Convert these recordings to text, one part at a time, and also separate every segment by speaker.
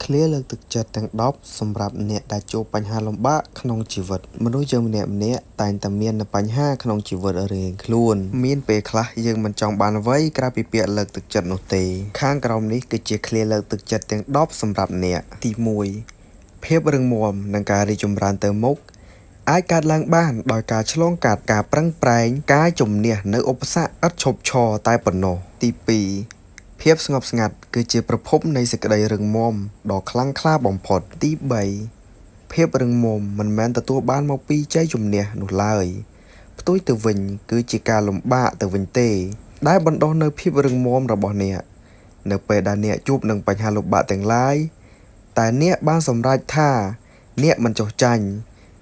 Speaker 1: ឃ្លាលើកទឹកចិត្តទាំង10សម្រាប់អ្នកដែលជួបបញ្ហាលំបាកក្នុងជីវិតមនុស្សយើងម្នាក់តែងតែមានបញ្ហាក្នុងជីវិតរៀងៗខ្លួនមានពេលខ្លះយើងមិនចង់បានអ្វីក្រៅពីពាក្យលើកទឹកចិត្តនោះទេខាងក្រោមនេះគឺជាឃ្លាលើកទឹកចិត្តទាំង10សម្រាប់អ្នកទី1ភាពរឹងមាំនិងការរីកចម្រើនទៅមុខអាចកើតឡើងបានដោយការឆ្លងកាត់ការប្រឹងប្រែងការជំនះនៅឧបសគ្គឥតឈប់ឈរតែប៉ុណ្ណោះទី2ភាពស្ងប់ស្ងាត់គឺជាប្រភពនៃសេចក្តីរឹងមាំដ៏ខ្លាំងក្លាបំផុតទី3ភាពរឹងមាំមិនមែនទទួលបានមកពីជ័យជំនះនោះឡើយផ្ទុយទៅវិញគឺជាការលំបាកទៅវិញទេដែលបណ្ដុះនៅភាពរឹងមាំរបស់អ្នកនៅពេលដែលអ្នកជួបនឹងបញ្ហាលំបាកទាំងឡាយតែអ្នកបានសម្រេចថាអ្នកមិនចុះចាញ់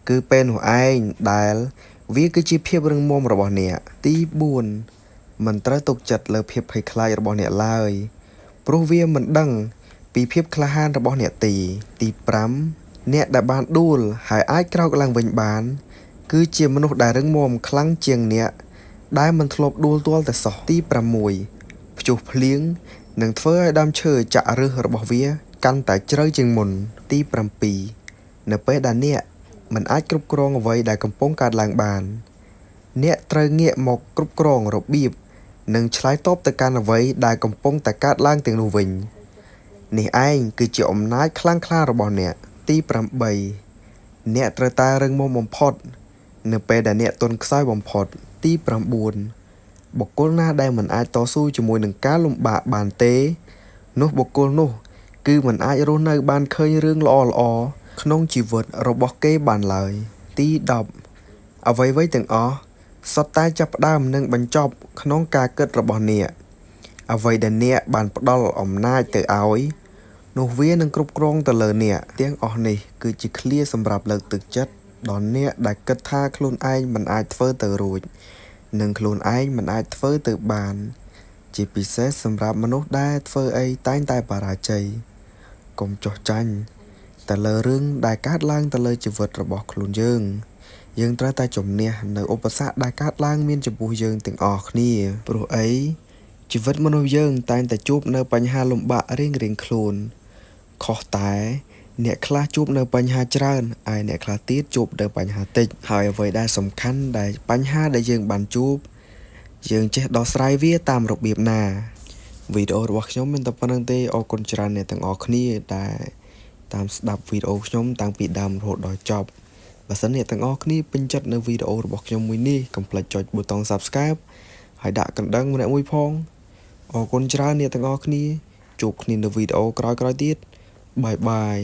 Speaker 1: គឺពេលនោះឯងដែលវាគឺជាភាពរឹងមាំរបស់អ្នកទី4មិនត្រូវទុកចិត្តលើភាពភ័យខ្លាចរបស់អ្នកឡើយព្រោះវាមិនដឹងពីភាពក្លាហានរបស់អ្នកទេទី5អ្នកដែលបានដួលហើយអាចក្រោកឡើងវិញបានគឺជាមនុស្សដែលរឹងមាំខ្លាំងជាងអ្នកដែលមិនធ្លាប់ដួលទាល់តែសោះទី6ព្យុះភ្លៀងនឹងធ្វើឲ្យដើមឈើចាក់ឫសរបស់វាកាន់តែជ្រៅជាងមុនទី7នៅពេលដែលអ្នកមិនអាចគ្រប់គ្រងអ្វីដែលកំពុងកើតឡើងបានអ្នកត្រូវងាកមកគ្រប់គ្រងរបៀបនិងឆ្លើយតបទៅកាន់អ្វីដែលកំពុងតែកើតឡើងទាំងនោះវិញនេះឯងគឺជាអំណាចខ្លាំងក្លារបស់អ្នកទី8អ្នកត្រូវតែរឹងមាំបំផុតនៅពេលដែលអ្នកទន់ខ្សោយបំផុតទី9បុគ្គលណាដែលមិនអាចតស៊ូជាមួយនឹងការលំបាកបានទេនោះបុគ្គលនោះគឺមិនអាចរស់នៅបានឃើញរឿងល្អៗក្នុងជីវិតរបស់គេបានឡើយទី10អ្វីៗទាំងអស់សុទ្ធតែចាប់ផ្ដើមនិងបញ្ចប់ក្នុងការគិតរបស់អ្នកអ្វីដែលអ្នកបានផ្ដល់អំណាចទៅឲ្យនោះវានឹងគ្រប់គ្រងទៅលើអ្នកទាំងអស់នេះគឺជាឃ្លាសម្រាប់លើកទឹកចិត្តដល់អ្នកដែលគិតថាខ្លួនឯងមិនអាចធ្វើទៅរួចនិងខ្លួនឯងមិនអាចធ្វើទៅបានជាពិសេសសម្រាប់មនុស្សដែលធ្វើអីតែងតែបរាជ័យកុំចុះចាញ់តែលើរឿងដែលកើតឡើងទៅលើជីវិតរបស់ខ្លួនយើងត្រូវតែជំនះនៅឧបសគ្គដែលកើតឡើងមានចំពោះយើងទាំងអស់គ្នាព្រោះអីជីវិតមនុស្សយើងតែងតែជួបនៅបញ្ហាលំបាករៀងៗខ្លួនខុសតែអ្នកខ្លះជួបនៅបញ្ហាច្រើនហើយអ្នកខ្លះទៀតជួបនៅបញ្ហាតិចហើយអ្វីដែលសំខាន់ដែលបញ្ហាដែលយើងបានជួបយើងចេះដោះស្រាយវាតាមរបៀបណាវីដេអូរបស់ខ្ញុំមានតែប៉ុណ្្នឹងទេអរគុណច្រើនអ្នកទាំងអស់គ្នាដែលតាមស្ដាប់វីដេអូខ្ញុំតាំងពីដើមរហូតដល់ចប់បើសិនអ្នកទាំងអស់គ្នាពេញចិត្តនៅវីដេអូរបស់ខ្ញុំមួយនេះកុំភ្លេចចុចប៊ូតុង Subscribe ហើយដាក់កណ្ដឹងម្នាក់មួយផងអរគុណច្រើនអ្នកទាំងអស់គ្នាជួបគ្នានៅវីដេអូក្រោយៗទៀតបាយបាយ